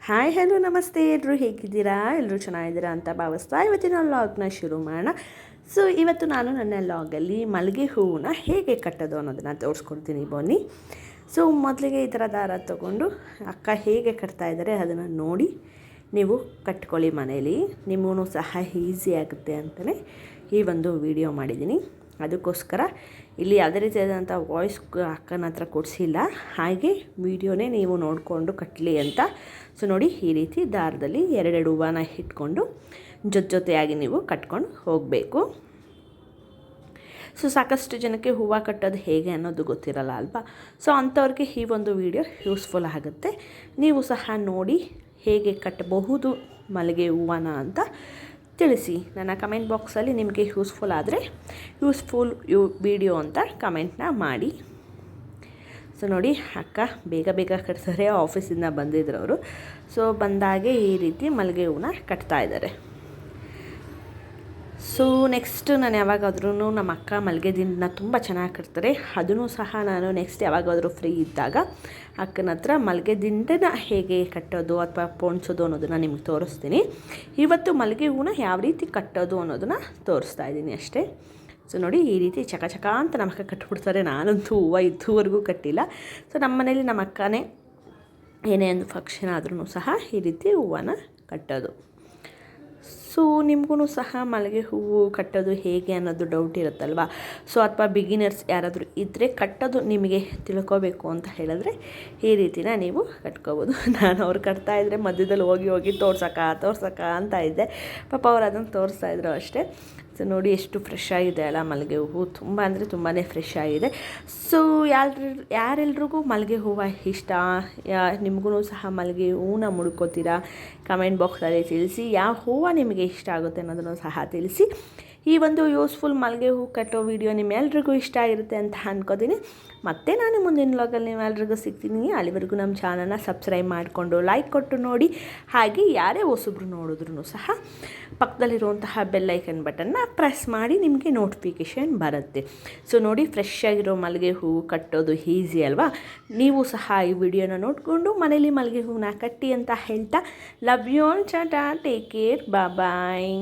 Hi hello ನಮಸ್ತೆ, ಎಲ್ಲರೂ ಹೇಗಿದ್ದೀರಾ? ಎಲ್ಲರೂ ಚೆನ್ನಾಗಿದ್ದೀರಾ ಅಂತ ಭಾವಿಸ್ತಾ ಇವತ್ತಿನ ಲಾಗ್ನ ಶುರು ಮಾಡೋಣ. ಸೊ ಇವತ್ತು ನಾನು ನನ್ನ ಲಾಗಲ್ಲಿ ಮಲ್ಲಿಗೆ ಹೂವನ್ನ ಹೇಗೆ ಕಟ್ಟೋದು ಅನ್ನೋದನ್ನು ತೋರಿಸ್ಕೊಡ್ತೀನಿ ಬನ್ನಿ. ಸೊ ಮೊದಲಿಗೆ ಈ ಥರ ದಾರ ತೊಗೊಂಡು ಅಕ್ಕ ಹೇಗೆ ಕಟ್ತಾ ಇದ್ದಾರೆ ಅದನ್ನು ನೋಡಿ ನೀವು ಕಟ್ಕೊಳ್ಳಿ ಮನೇಲಿ. ನಿಮಗೂ ಸಹ ಈಸಿ ಆಗುತ್ತೆ ಅಂತಲೇ ಈ ಒಂದು ವಿಡಿಯೋ ಮಾಡಿದ್ದೀನಿ. ಅದಕ್ಕೋಸ್ಕರ ಇಲ್ಲಿ ಯಾವುದೇ ರೀತಿಯಾದಂಥ ವಾಯ್ಸ್ ಅಕ್ಕನ ಹತ್ರ ಕೊಡಿಸಿಲ್ಲ, ಹಾಗೆ ವಿಡಿಯೋನೇ ನೀವು ನೋಡಿಕೊಂಡು ಕಟ್ಟಲಿ ಅಂತ. ಸೊ ನೋಡಿ, ಈ ರೀತಿ ದಾರದಲ್ಲಿ ಎರಡೆರಡು ಹೂವನ್ನ ಇಟ್ಕೊಂಡು ಜೊತೆಯಾಗಿ ನೀವು ಕಟ್ಕೊಂಡು ಹೋಗಬೇಕು. ಸೊ ಸಾಕಷ್ಟು ಜನಕ್ಕೆ ಹೂವು ಕಟ್ಟೋದು ಹೇಗೆ ಅನ್ನೋದು ಗೊತ್ತಿರಲ್ಲ ಅಲ್ವಾ? ಸೊ ಅಂಥವ್ರಿಗೆ ಈ ಒಂದು ವಿಡಿಯೋ ಯೂಸ್ಫುಲ್ ಆಗುತ್ತೆ. ನೀವು ಸಹ ನೋಡಿ ಹೇಗೆ ಕಟ್ಟಬಹುದು ಮಲ್ಲಿಗೆ ಹೂವನ್ನ ಅಂತ ತಿಳಿಸಿ. ನನ್ನ ಕಮೆಂಟ್ ಬಾಕ್ಸಲ್ಲಿ ನಿಮಗೆ ಯೂಸ್ಫುಲ್ ಆದರೆ ಯೂಸ್ಫುಲ್ ವಿಡಿಯೋ ಅಂತ ಕಮೆಂಟ್ನ ಮಾಡಿ. ಸೊ ನೋಡಿ, ಅಕ್ಕ ಬೇಗ ಬೇಗ ಕಟ್ತಾರೆ, ಆಫೀಸಿಂದ ಬಂದಿದ್ರು ಅವರು. ಸೊ ಬಂದಾಗೆ ಈ ರೀತಿ ಮಲ್ಲಿಗೆ ಹೂವನ್ನ ಕಟ್ತಾ ಇದ್ದಾರೆ. ಸೊ ನೆಕ್ಸ್ಟ್ ನಾನು ಯಾವಾಗಾದ್ರೂ ನಮ್ಮ ಅಕ್ಕ ಮಲ್ಲಿಗೆ ದಿಂಡನ್ನ ತುಂಬ ಚೆನ್ನಾಗಿ ಕಟ್ತಾರೆ. ಅದನ್ನು ಸಹ ನಾನು ನೆಕ್ಸ್ಟ್ ಯಾವಾಗಾದರೂ ಫ್ರೀ ಇದ್ದಾಗ ಅಕ್ಕನ ಹತ್ರ ಮಲ್ಲಿಗೆ ದಿಂಡನ್ನ ಹೇಗೆ ಕಟ್ಟೋದು ಅಥವಾ ಪೋಣಿಸೋದು ಅನ್ನೋದನ್ನು ನಿಮ್ಗೆ ತೋರಿಸ್ತೀನಿ. ಇವತ್ತು ಮಲ್ಲಿಗೆ ಹೂವನ್ನ ಯಾವ ರೀತಿ ಕಟ್ಟೋದು ಅನ್ನೋದನ್ನು ತೋರಿಸ್ತಾ ಇದ್ದೀನಿ ಅಷ್ಟೇ. ಸೊ ನೋಡಿ, ಈ ರೀತಿ ಚಕ ಚಕ ಅಂತ ನಮ್ಮ ಅಕ್ಕ ಕಟ್ಬಿಡ್ತಾರೆ. ನಾನಂತೂ ಹೂವು ಇದುವರೆಗೂ ಕಟ್ಟಿಲ್ಲ. ಸೊ ನಮ್ಮ ಮನೇಲಿ ನಮ್ಮ ಅಕ್ಕನೇ ಏನೇ ಒಂದು ಫಂಕ್ಷನ್ ಆದ್ರೂ ಸಹ ಈ ರೀತಿ ಹೂವನ್ನ ಕಟ್ಟೋದು. ಸೊ ನಿಮಗೂ ಸಹ ಮಲ್ಲಿಗೆ ಹೂವು ಕಟ್ಟೋದು ಹೇಗೆ ಅನ್ನೋದು ಡೌಟ್ ಇರುತ್ತಲ್ವ? ಸೊ ಅಥವಾ ಬಿಗಿನರ್ಸ್ ಯಾರಾದರೂ ಇದ್ದರೆ ಕಟ್ಟೋದು ನಿಮಗೆ ತಿಳ್ಕೋಬೇಕು ಅಂತ ಹೇಳಿದ್ರೆ ಈ ರೀತಿನ ನೀವು ಕಟ್ಕೋಬೋದು. ನಾನು ಅವ್ರು ಕಟ್ತಾಯಿದ್ರೆ ಮಧ್ಯದಲ್ಲಿ ಹೋಗಿ ತೋರ್ಸಕ್ಕ ಅಂತ ಇದ್ದೆ. ಪಾಪ ಅವ್ರು ಅದನ್ನು ತೋರಿಸ್ತಾಯಿದ್ರು ಅಷ್ಟೇ. ಸೊ ನೋಡಿ, ಎಷ್ಟು ಫ್ರೆಶ್ ಆಗಿದೆ ಅಲ್ಲ ಮಲ್ಲಿಗೆ ಹೂವು, ತುಂಬ ಅಂದರೆ ತುಂಬಾ ಫ್ರೆಶ್ ಆಗಿದೆ. ಸೊ ಯಾರೆಲ್ರಿಗೂ ಮಲ್ಲಿಗೆ ಹೂವು ಇಷ್ಟ, ನಿಮಗೂ ಸಹ ಮಲ್ಲಿಗೆ ಹೂವನ್ನ ಮುಡ್ಕೋತೀರಾ? ಕಮೆಂಟ್ ಬಾಕ್ಸಲ್ಲಿ ತಿಳಿಸಿ. ಯಾವ ಹೂವು ನಿಮಗೆ ಇಷ್ಟ ಆಗುತ್ತೆ ಅನ್ನೋದನ್ನು ಸಹ ತಿಳಿಸಿ. ಈ ಒಂದು ಯೂಸ್ಫುಲ್ ಮಲ್ಲಿಗೆ ಹೂವು ಕಟ್ಟೋ ವಿಡಿಯೋ ನಿಮ್ಮೆಲ್ರಿಗೂ ಇಷ್ಟ ಆಗಿರುತ್ತೆ ಅಂತ ಅಂದ್ಕೋತೀನಿ. ಮತ್ತು ನಾನು ಮುಂದಿನ ವ್ಲಾಗಲ್ಲಿ ನಿಮ್ಮೆಲ್ರಿಗೂ ಸಿಗ್ತೀನಿ. ಅಲ್ಲಿವರೆಗೂ ನಮ್ಮ ಚಾನಲ್ನ ಸಬ್ಸ್ಕ್ರೈಬ್ ಮಾಡಿಕೊಂಡು ಲೈಕ್ ಕೊಟ್ಟು ನೋಡಿ. ಹಾಗೆ ಯಾರೇ ಹೊಸಬ್ರು ನೋಡಿದ್ರೂ ಸಹ ಪಕ್ಕದಲ್ಲಿರುವಂತಹ ಬೆಲ್ ಐಕನ್ ಬಟನ್ನ ಪ್ರೆಸ್ ಮಾಡಿ, ನಿಮಗೆ ನೋಟಿಫಿಕೇಷನ್ ಬರುತ್ತೆ. ಸೊ ನೋಡಿ, ಫ್ರೆಶ್ ಆಗಿರೋ ಮಲ್ಲಿಗೆ ಹೂವು ಕಟ್ಟೋದು ಈಸಿ ಅಲ್ವಾ? ನೀವು ಸಹ ಈ ವಿಡಿಯೋನ ನೋಡಿಕೊಂಡು ಮನೇಲಿ ಮಲ್ಲಿಗೆ ಹೂವನ್ನ ಕಟ್ಟಿ ಅಂತ ಹೇಳ್ತಾ love you all, tata, take care, bye.